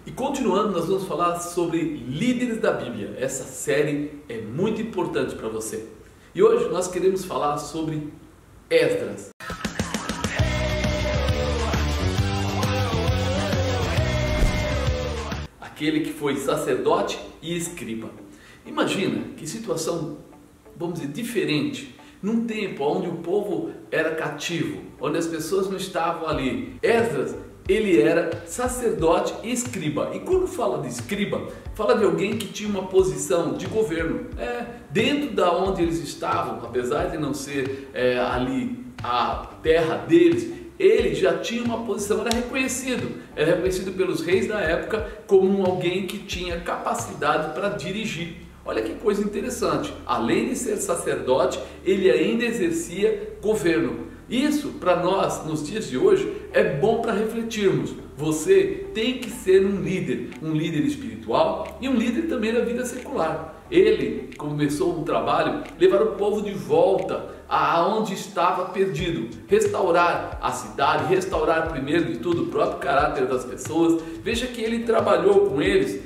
E continuando, nós vamos falar sobre líderes da Bíblia. Essa série é muito importante para você. E hoje nós queremos falar sobre Esdras. Aquele que foi sacerdote e escriba. Imagina que situação, vamos dizer, diferente. Num tempo onde o povo era cativo, onde as pessoas não estavam ali. Esdras, ele era sacerdote e escriba. E quando fala de escriba, fala de alguém que tinha uma posição de governo. Dentro da onde eles estavam, apesar de não ser ali a terra deles, ele já tinha uma posição, era reconhecido pelos reis da época como alguém que tinha capacidade para dirigir. Olha que coisa interessante, além de ser sacerdote, ele ainda exercia governo. Isso, para nós, nos dias de hoje, é bom para refletirmos. Você tem que ser um líder espiritual e um líder também da vida secular. Ele começou um trabalho, levar o povo de volta aonde estava perdido, restaurar a cidade, restaurar primeiro de tudo o próprio caráter das pessoas. Veja que ele trabalhou com eles,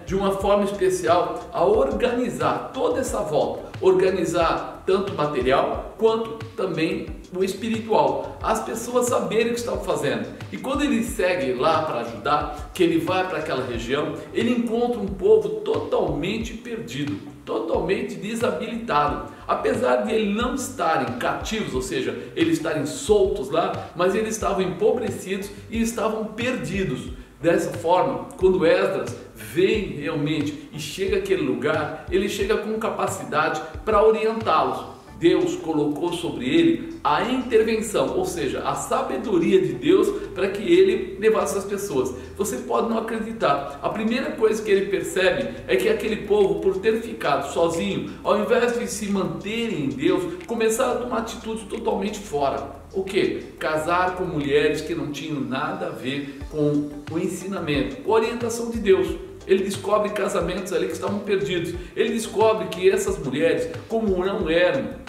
de uma forma especial a organizar toda essa volta, organizar tanto o material quanto também o espiritual, as pessoas saberem o que estavam fazendo. E quando ele segue lá para ajudar, que ele vai para aquela região, ele encontra um povo totalmente perdido, totalmente desabilitado. Apesar de eles não estarem cativos, ou seja, eles estarem soltos lá, mas eles estavam empobrecidos e estavam perdidos. Dessa forma, quando Esdras vem realmente e chega àquele lugar, ele chega com capacidade para orientá-los. Deus colocou sobre ele a intervenção, ou seja, a sabedoria de Deus para que ele levasse as pessoas. Você pode não acreditar, a primeira coisa que ele percebe é que aquele povo, por ter ficado sozinho, ao invés de se manterem em Deus, começaram a tomar atitudes totalmente fora. O que? Casar com mulheres que não tinham nada a ver com o ensinamento, com a orientação de Deus. Ele descobre casamentos ali que estavam perdidos. Ele descobre que essas mulheres, como não eram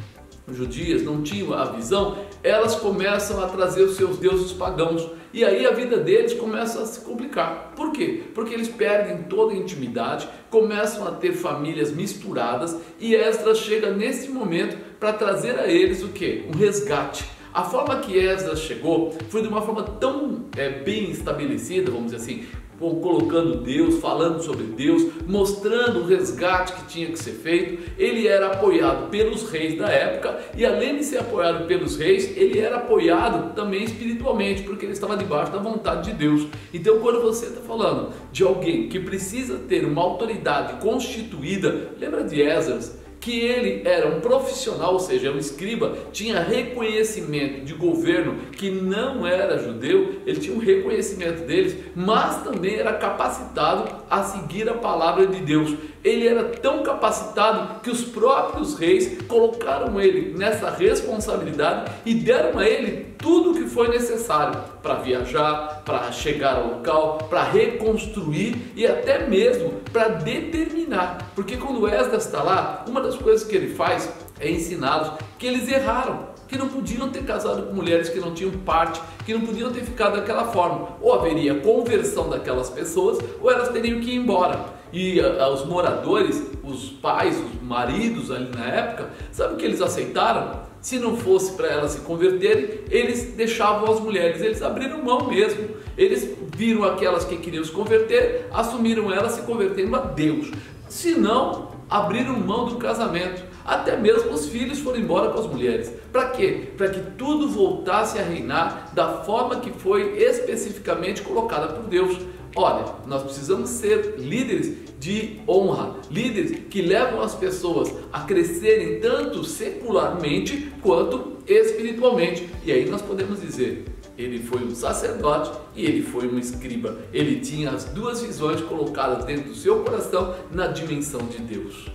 judias, não tinham a visão, elas começam a trazer os seus deuses pagãos. E aí a vida deles começa a se complicar. Por quê? Porque eles perdem toda a intimidade, começam a ter famílias misturadas e Esdras chega nesse momento para trazer a eles o quê? Um resgate. A forma que Esdras chegou foi de uma forma tão bem estabelecida, vamos dizer assim, colocando Deus, falando sobre Deus, mostrando o resgate que tinha que ser feito. Ele era apoiado pelos reis da época e, além de ser apoiado pelos reis, ele era apoiado também espiritualmente, porque ele estava debaixo da vontade de Deus. Então, quando você está falando de alguém que precisa ter uma autoridade constituída, lembra de Esdras, que ele era um profissional, ou seja, um escriba, tinha reconhecimento de governo que não era judeu, ele tinha um reconhecimento deles, mas também era capacitado a seguir a palavra de Deus. Ele era tão capacitado que os próprios reis colocaram ele nessa responsabilidade e deram a ele tudo o que foi necessário para viajar, para chegar ao local, para reconstruir e até mesmo para determinar. Porque quando Esdras está lá, uma das coisas que ele faz é ensiná-los que eles erraram, que não podiam ter casado com mulheres que não tinham parte, que não podiam ter ficado daquela forma. Ou haveria conversão daquelas pessoas, ou elas teriam que ir embora. E os moradores, os pais, os maridos ali na época, sabe o que eles aceitaram? Se não fosse para elas se converterem, eles deixavam as mulheres, eles abriram mão mesmo. Eles viram aquelas que queriam se converter, assumiram elas se convertendo a Deus. Se não, abriram mão do casamento. Até mesmo os filhos foram embora com as mulheres. Para quê? Para que tudo voltasse a reinar da forma que foi especificamente colocada por Deus. Olha, nós precisamos ser líderes de honra, líderes que levam as pessoas a crescerem tanto secularmente quanto espiritualmente. E aí nós podemos dizer, ele foi um sacerdote e ele foi um escriba. Ele tinha as duas visões colocadas dentro do seu coração na dimensão de Deus.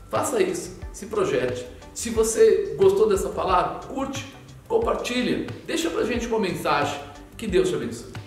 Faça isso, se projete. Se você gostou dessa palavra, curte, compartilha, deixa pra gente uma mensagem. Que Deus te abençoe.